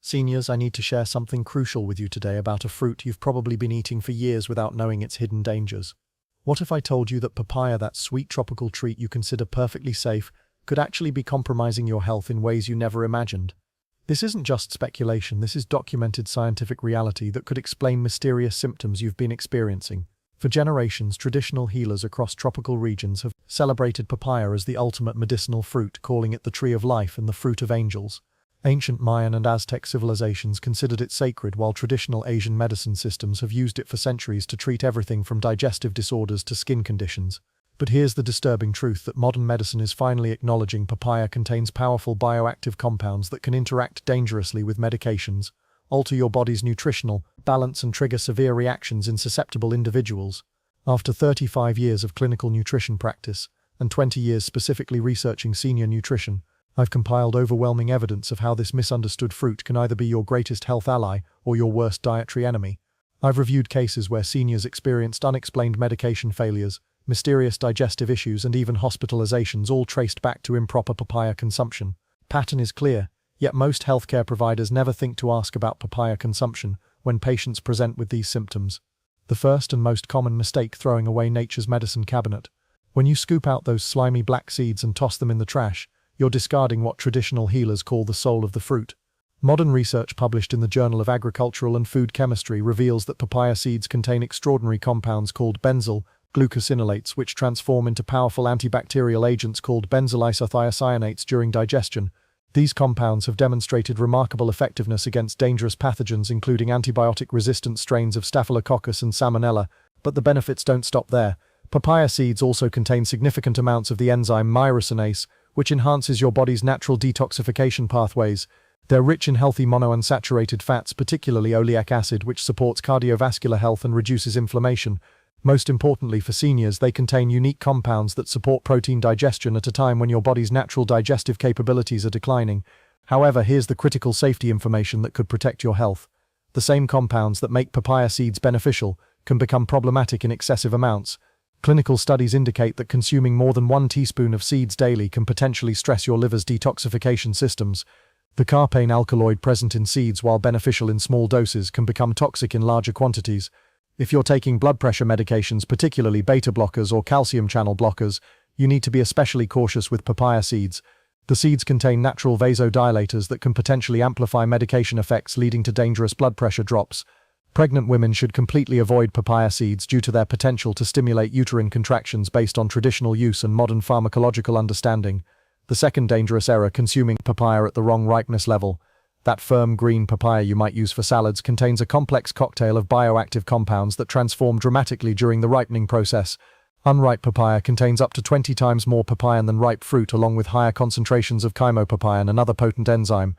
Seniors, I need to share something crucial with you today about a fruit you've probably been eating for years without knowing its hidden dangers. What if I told you that papaya, that sweet tropical treat you consider perfectly safe, could actually be compromising your health in ways you never imagined? This isn't just speculation, this is documented scientific reality that could explain mysterious symptoms you've been experiencing. For generations, traditional healers across tropical regions have celebrated papaya as the ultimate medicinal fruit, calling it the tree of life and the fruit of angels. Ancient Mayan and Aztec civilizations considered it sacred, while traditional Asian medicine systems have used it for centuries to treat everything from digestive disorders to skin conditions. But here's the disturbing truth that modern medicine is finally acknowledging: papaya contains powerful bioactive compounds that can interact dangerously with medications, alter your body's nutritional balance and trigger severe reactions in susceptible individuals. After 35 years of clinical nutrition practice and 20 years specifically researching senior nutrition, I've compiled overwhelming evidence of how this misunderstood fruit can either be your greatest health ally or your worst dietary enemy. I've reviewed cases where seniors experienced unexplained medication failures, mysterious digestive issues, and even hospitalizations, all traced back to improper papaya consumption. Pattern is clear, yet most healthcare providers never think to ask about papaya consumption when patients present with these symptoms. The first and most common mistake: throwing away nature's medicine cabinet. When you scoop out those slimy black seeds and toss them in the trash, you're discarding what traditional healers call the soul of the fruit. Modern research published in the Journal of Agricultural and Food Chemistry reveals that papaya seeds contain extraordinary compounds called benzyl glucosinolates, which transform into powerful antibacterial agents called benzyl isothiocyanates during digestion. These compounds have demonstrated remarkable effectiveness against dangerous pathogens, including antibiotic-resistant strains of Staphylococcus and Salmonella. But the benefits don't stop there. Papaya seeds also contain significant amounts of the enzyme myrosinase, which enhances your body's natural detoxification pathways. They're rich in healthy monounsaturated fats, particularly oleic acid, which supports cardiovascular health and reduces inflammation. Most importantly for seniors, they contain unique compounds that support protein digestion at a time when your body's natural digestive capabilities are declining. However, here's the critical safety information that could protect your health. The same compounds that make papaya seeds beneficial can become problematic in excessive amounts. Clinical studies indicate that consuming more than 1 teaspoon of seeds daily can potentially stress your liver's detoxification systems. The carpane alkaloid present in seeds, while beneficial in small doses, can become toxic in larger quantities. If you're taking blood pressure medications, particularly beta blockers or calcium channel blockers, you need to be especially cautious with papaya seeds. The seeds contain natural vasodilators that can potentially amplify medication effects, leading to dangerous blood pressure drops. Pregnant women should completely avoid papaya seeds due to their potential to stimulate uterine contractions based on traditional use and modern pharmacological understanding. The second dangerous error: consuming papaya at the wrong ripeness level. That firm green papaya you might use for salads contains a complex cocktail of bioactive compounds that transform dramatically during the ripening process. Unripe papaya contains up to 20 times more papain than ripe fruit, along with higher concentrations of chymopapain, another potent enzyme.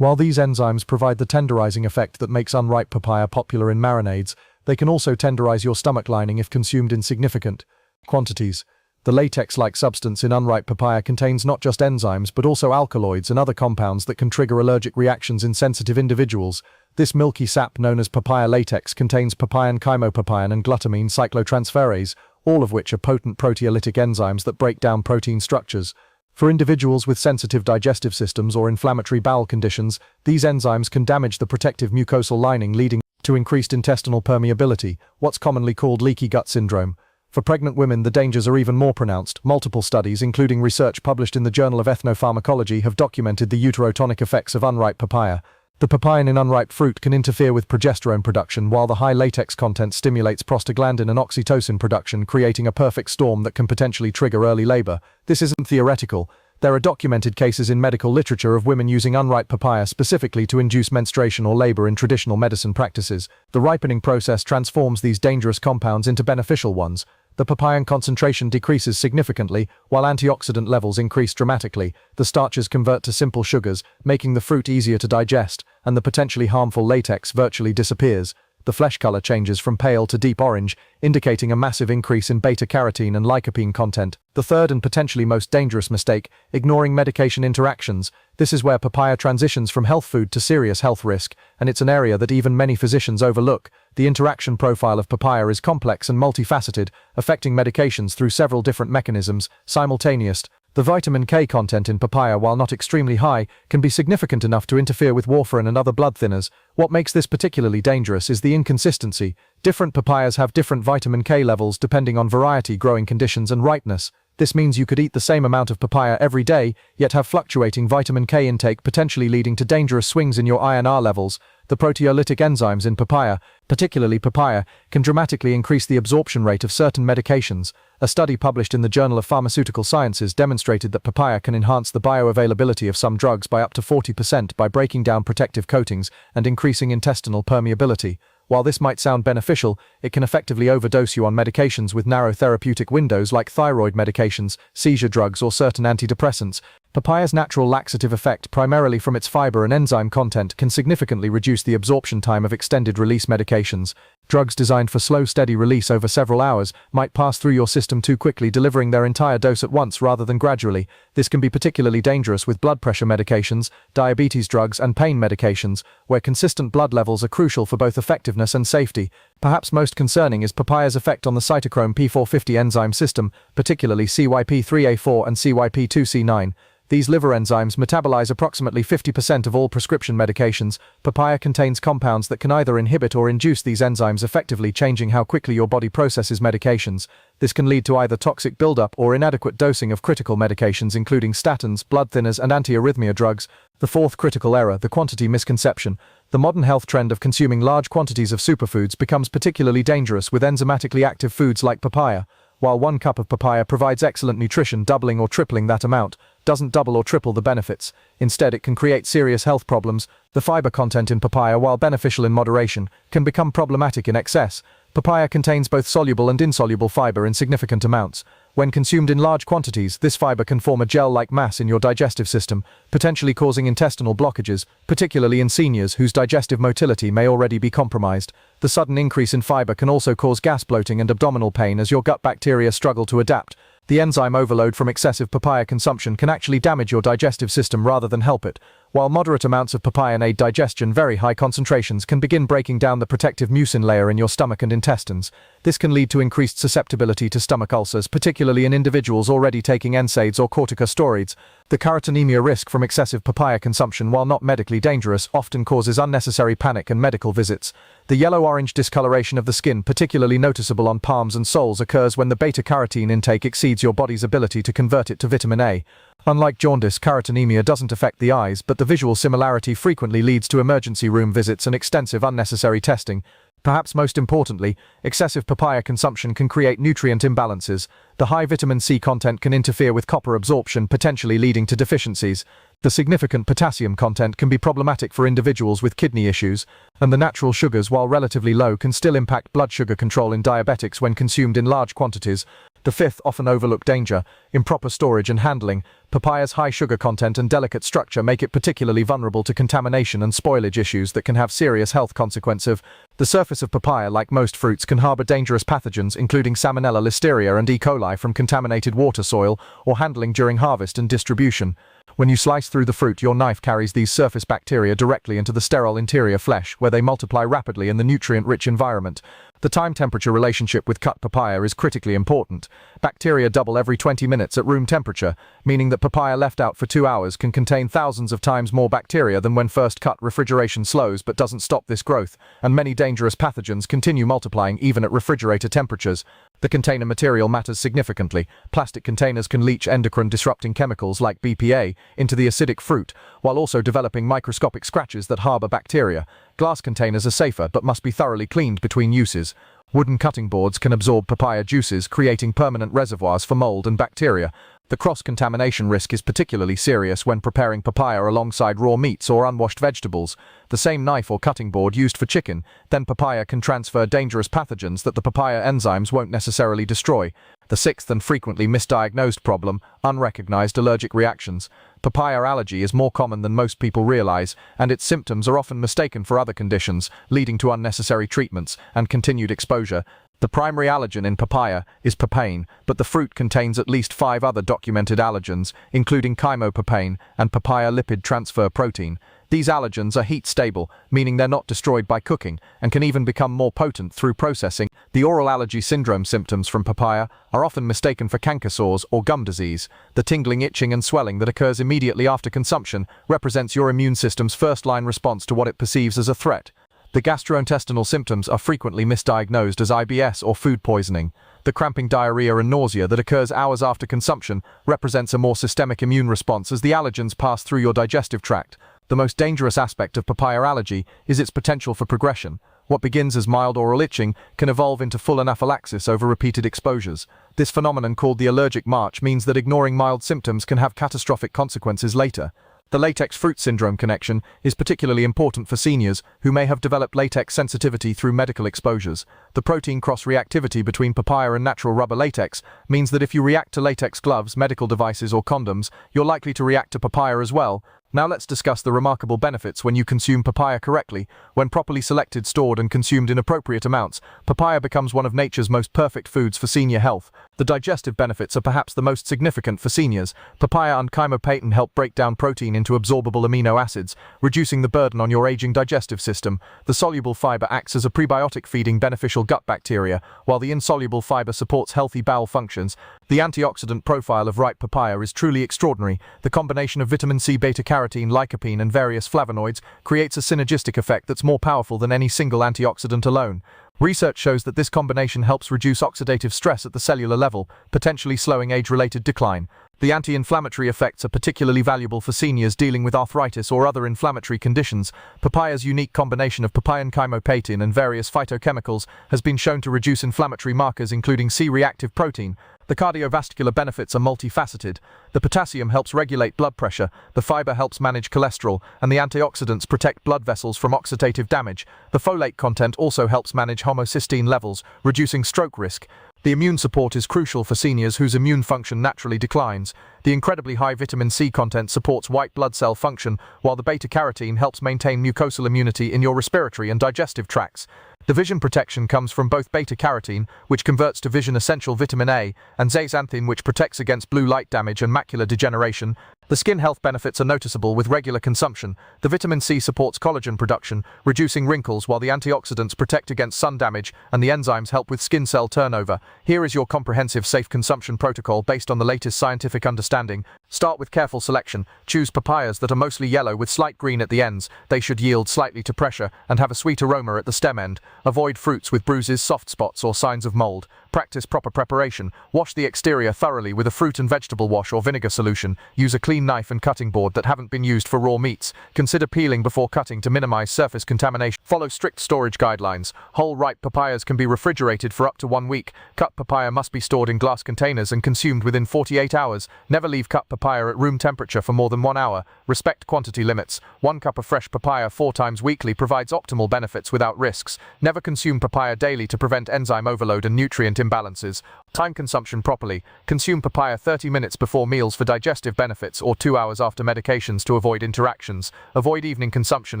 While these enzymes provide the tenderizing effect that makes unripe papaya popular in marinades, they can also tenderize your stomach lining if consumed in significant quantities. The latex-like substance in unripe papaya contains not just enzymes but also alkaloids and other compounds that can trigger allergic reactions in sensitive individuals. This milky sap, known as papaya latex, contains papain, chymopapain, and glutamine cyclotransferase, all of which are potent proteolytic enzymes that break down protein structures. For individuals with sensitive digestive systems or inflammatory bowel conditions, these enzymes can damage the protective mucosal lining, leading to increased intestinal permeability, what's commonly called leaky gut syndrome. For pregnant women, the dangers are even more pronounced. Multiple studies, including research published in the Journal of Ethnopharmacology, have documented the uterotonic effects of unripe papaya. The papain in unripe fruit can interfere with progesterone production, while the high latex content stimulates prostaglandin and oxytocin production, creating a perfect storm that can potentially trigger early labor. This isn't theoretical. There are documented cases in medical literature of women using unripe papaya specifically to induce menstruation or labor in traditional medicine practices. The ripening process transforms these dangerous compounds into beneficial ones. The papain concentration decreases significantly, while antioxidant levels increase dramatically. The starches convert to simple sugars, making the fruit easier to digest, and the potentially harmful latex virtually disappears. The flesh color changes from pale to deep orange, indicating a massive increase in beta-carotene and lycopene content. The third and potentially most dangerous mistake: ignoring medication interactions. This is where papaya transitions from health food to serious health risk, and it's an area that even many physicians overlook. The interaction profile of papaya is complex and multifaceted, affecting medications through several different mechanisms simultaneously. The vitamin K content in papaya, while not extremely high, can be significant enough to interfere with warfarin and other blood thinners. What makes this particularly dangerous is the inconsistency. Different papayas have different vitamin K levels depending on variety, growing conditions, and ripeness. This means you could eat the same amount of papaya every day, yet have fluctuating vitamin K intake, potentially leading to dangerous swings in your INR levels. The proteolytic enzymes in papaya, particularly papaya, can dramatically increase the absorption rate of certain medications. A study published in the Journal of Pharmaceutical Sciences demonstrated that papaya can enhance the bioavailability of some drugs by up to 40% by breaking down protective coatings and increasing intestinal permeability. While this might sound beneficial, it can effectively overdose you on medications with narrow therapeutic windows like thyroid medications, seizure drugs, or certain antidepressants. Papaya's natural laxative effect, primarily from its fiber and enzyme content, can significantly reduce the absorption time of extended-release medications. Drugs designed for slow, steady release over several hours might pass through your system too quickly, delivering their entire dose at once rather than gradually. This can be particularly dangerous with blood pressure medications, diabetes drugs, and pain medications, where consistent blood levels are crucial for both effectiveness and safety. Perhaps most concerning is papaya's effect on the cytochrome P450 enzyme system, particularly CYP3A4 and CYP2C9. These liver enzymes metabolize approximately 50% of all prescription medications. Papaya contains compounds that can either inhibit or induce these enzymes, effectively changing how quickly your body processes medications. This can lead to either toxic buildup or inadequate dosing of critical medications, including statins, blood thinners, and antiarrhythmia drugs. The fourth critical error, the quantity misconception. The modern health trend of consuming large quantities of superfoods becomes particularly dangerous with enzymatically active foods like papaya. While 1 cup of papaya provides excellent nutrition, doubling or tripling that amount doesn't double or triple the benefits. Instead, it can create serious health problems. The fiber content in papaya, while beneficial in moderation, can become problematic in excess. Papaya contains both soluble and insoluble fiber in significant amounts. When consumed in large quantities, this fiber can form a gel-like mass in your digestive system, potentially causing intestinal blockages, particularly in seniors whose digestive motility may already be compromised. The sudden increase in fiber can also cause gas bloating and abdominal pain as your gut bacteria struggle to adapt. The enzyme overload from excessive papaya consumption can actually damage your digestive system rather than help it. While moderate amounts of papaya aid digestion, very high concentrations can begin breaking down the protective mucin layer in your stomach and intestines. This can lead to increased susceptibility to stomach ulcers, particularly in individuals already taking NSAIDs or corticosteroids. The carotenemia risk from excessive papaya consumption, while not medically dangerous, often causes unnecessary panic and medical visits. The yellow-orange discoloration of the skin, particularly noticeable on palms and soles, occurs when the beta-carotene intake exceeds your body's ability to convert it to vitamin A. Unlike jaundice, carotenemia doesn't affect the eyes, but the visual similarity frequently leads to emergency room visits and extensive unnecessary testing. Perhaps most importantly, excessive papaya consumption can create nutrient imbalances. The high vitamin C content can interfere with copper absorption, potentially leading to deficiencies. The significant potassium content can be problematic for individuals with kidney issues, and the natural sugars, while relatively low, can still impact blood sugar control in diabetics when consumed in large quantities. The fifth, often overlooked danger, improper storage and handling. Papaya's high sugar content and delicate structure make it particularly vulnerable to contamination and spoilage issues that can have serious health consequences. The surface of papaya, like most fruits, can harbor dangerous pathogens, including Salmonella, Listeria, and E. coli from contaminated water, soil, or handling during harvest and distribution. When you slice through the fruit, your knife carries these surface bacteria directly into the sterile interior flesh, where they multiply rapidly in the nutrient-rich environment. The time-temperature relationship with cut papaya is critically important. Bacteria double every 20 minutes at room temperature, meaning that papaya left out for 2 hours can contain thousands of times more bacteria than when first cut. Refrigeration slows but doesn't stop this growth, and many dangerous pathogens continue multiplying even at refrigerator temperatures. The container material matters significantly. Plastic containers can leach endocrine-disrupting chemicals like BPA into the acidic fruit, while also developing microscopic scratches that harbor bacteria. Glass containers are safer but must be thoroughly cleaned between uses. Wooden cutting boards can absorb papaya juices, creating permanent reservoirs for mold and bacteria. The cross-contamination risk is particularly serious when preparing papaya alongside raw meats or unwashed vegetables. The same knife or cutting board used for chicken, then papaya can transfer dangerous pathogens that the papaya enzymes won't necessarily destroy. The sixth and frequently misdiagnosed problem, unrecognized allergic reactions. Papaya allergy is more common than most people realize, and its symptoms are often mistaken for other conditions, leading to unnecessary treatments and continued exposure. The primary allergen in papaya is papain, but the fruit contains at least 5 other documented allergens, including chymopapane and papaya lipid transfer protein. These allergens are heat-stable, meaning they're not destroyed by cooking, and can even become more potent through processing. The oral allergy syndrome symptoms from papaya are often mistaken for canker sores or gum disease. The tingling, itching, and swelling that occurs immediately after consumption represents your immune system's first-line response to what it perceives as a threat. The gastrointestinal symptoms are frequently misdiagnosed as IBS or food poisoning. The cramping, diarrhea, and nausea that occurs hours after consumption represents a more systemic immune response as the allergens pass through your digestive tract. The most dangerous aspect of papaya allergy is its potential for progression. What begins as mild oral itching can evolve into full anaphylaxis over repeated exposures. This phenomenon, called the allergic march, means that ignoring mild symptoms can have catastrophic consequences later. The latex fruit syndrome connection is particularly important for seniors who may have developed latex sensitivity through medical exposures. The protein cross-reactivity between papaya and natural rubber latex means that if you react to latex gloves, medical devices, or condoms, you're likely to react to papaya as well. Now let's discuss the remarkable benefits when you consume papaya correctly. When properly selected, stored, and consumed in appropriate amounts, papaya becomes one of nature's most perfect foods for senior health. The digestive benefits are perhaps the most significant for seniors. Papaya and chymopatin help break down protein into absorbable amino acids, reducing the burden on your aging digestive system. The soluble fiber acts as a prebiotic, feeding beneficial gut bacteria, while the insoluble fiber supports healthy bowel functions. The antioxidant profile of ripe papaya is truly extraordinary. The combination of vitamin C, beta-carotene, lycopene, and various flavonoids creates a synergistic effect that's more powerful than any single antioxidant alone. Research shows that this combination helps reduce oxidative stress at the cellular level, potentially slowing age-related decline. The anti-inflammatory effects are particularly valuable for seniors dealing with arthritis or other inflammatory conditions. Papaya's unique combination of papain chymopatin and various phytochemicals has been shown to reduce inflammatory markers, including C-reactive protein. The cardiovascular benefits are multifaceted. The potassium helps regulate blood pressure, the fiber helps manage cholesterol, and the antioxidants protect blood vessels from oxidative damage. The folate content also helps manage homocysteine levels, reducing stroke risk. The immune support is crucial for seniors whose immune function naturally declines. The incredibly high vitamin C content supports white blood cell function, while the beta-carotene helps maintain mucosal immunity in your respiratory and digestive tracts. The vision protection comes from both beta-carotene, which converts to vision-essential vitamin A, and zeaxanthin, which protects against blue light damage and macular degeneration. The skin health benefits are noticeable with regular consumption. The vitamin C supports collagen production, reducing wrinkles, while the antioxidants protect against sun damage, and the enzymes help with skin cell turnover. Here is your comprehensive safe consumption protocol based on the latest scientific understanding. Start with careful selection. Choose papayas that are mostly yellow with slight green at the ends. They should yield slightly to pressure and have a sweet aroma at the stem end. Avoid fruits with bruises, soft spots, or signs of mold. Practice proper preparation. Wash the exterior thoroughly with a fruit and vegetable wash or vinegar solution. Use a clean knife and cutting board that haven't been used for raw meats. Consider peeling before cutting to minimize surface contamination. Follow strict storage guidelines. Whole ripe papayas can be refrigerated for up to 1 week. Cut papaya must be stored in glass containers and consumed within 48 hours. Never leave cut papaya at room temperature for more than 1 hour. Respect quantity limits. 1 cup of fresh papaya 4 times weekly provides optimal benefits without risks. Never consume papaya daily to prevent enzyme overload and nutrient imbalances. Time consumption properly. Consume papaya 30 minutes before meals for digestive benefits or 2 hours after medications to avoid interactions. Avoid evening consumption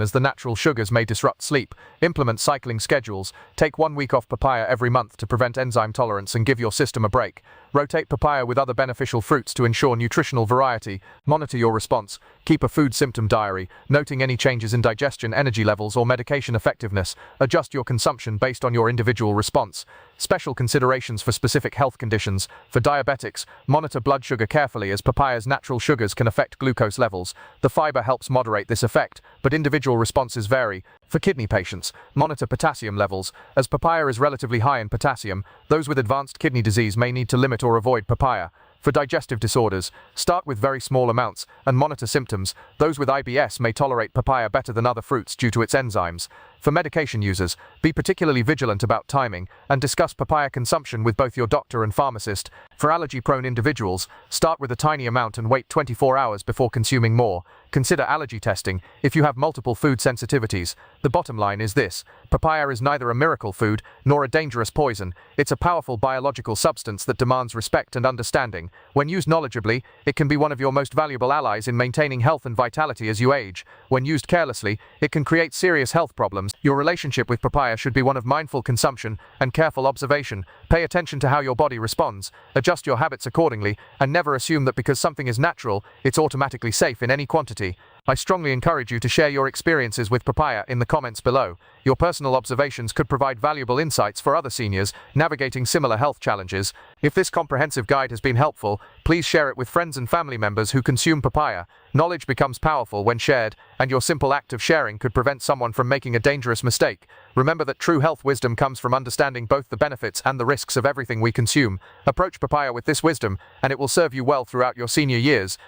as the natural sugars may disrupt sleep. Implement cycling schedules. Take 1 week off papaya every month to prevent enzyme tolerance and give your system a break. Rotate papaya with other beneficial fruits to ensure nutritional variety. Monitor your response. Keep a food symptom diary, noting any changes in digestion, energy levels, or medication effectiveness. Adjust your consumption based on your individual response. Special considerations for specific health conditions. For diabetics, monitor blood sugar carefully as papaya's natural sugars can affect glucose levels. The fiber helps moderate this effect, but individual responses vary. For kidney patients, monitor potassium levels. As papaya is relatively high in potassium, those with advanced kidney disease may need to limit or avoid papaya. For digestive disorders, start with very small amounts and monitor symptoms. Those with IBS may tolerate papaya better than other fruits due to its enzymes. For medication users, be particularly vigilant about timing and discuss papaya consumption with both your doctor and pharmacist. For allergy-prone individuals, start with a tiny amount and wait 24 hours before consuming more. Consider allergy testing if you have multiple food sensitivities. The bottom line is this: papaya is neither a miracle food nor a dangerous poison. It's a powerful biological substance that demands respect and understanding. When used knowledgeably, it can be one of your most valuable allies in maintaining health and vitality as you age. When used carelessly, it can create serious health problems. Your relationship with papaya should be one of mindful consumption and careful observation. Pay attention to how your body responds, adjust your habits accordingly, and never assume that because something is natural, it's automatically safe in any quantity. I strongly encourage you to share your experiences with Papaya in the comments below. Your personal observations could provide valuable insights for other seniors navigating similar health challenges. If this comprehensive guide has been helpful, please share it with friends and family members who consume papaya. Knowledge becomes powerful when shared, and your simple act of sharing could prevent someone from making a dangerous mistake. Remember that true health wisdom comes from understanding both the benefits and the risks of everything we consume. Approach papaya with this wisdom, and it will serve you well throughout your senior years.